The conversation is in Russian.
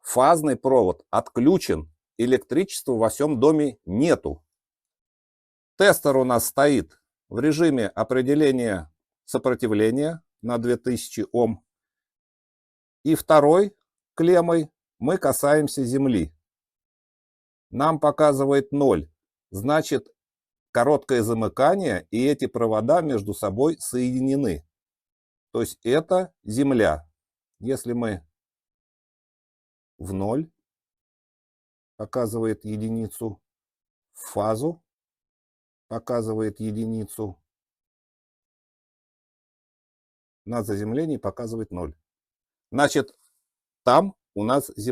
Фазный провод отключен. Электричества во всем доме нету. Тестер у нас стоит в режиме определения сопротивления на 2000 Ом. И второй клеммой мы касаемся земли. Нам показывает 0. Значит, короткое замыкание, и эти провода между собой соединены. То есть это земля. Если мы в 0, показывает единицу, в фазу, показывает единицу, на заземлении показывает 0. Значит, там у нас земля.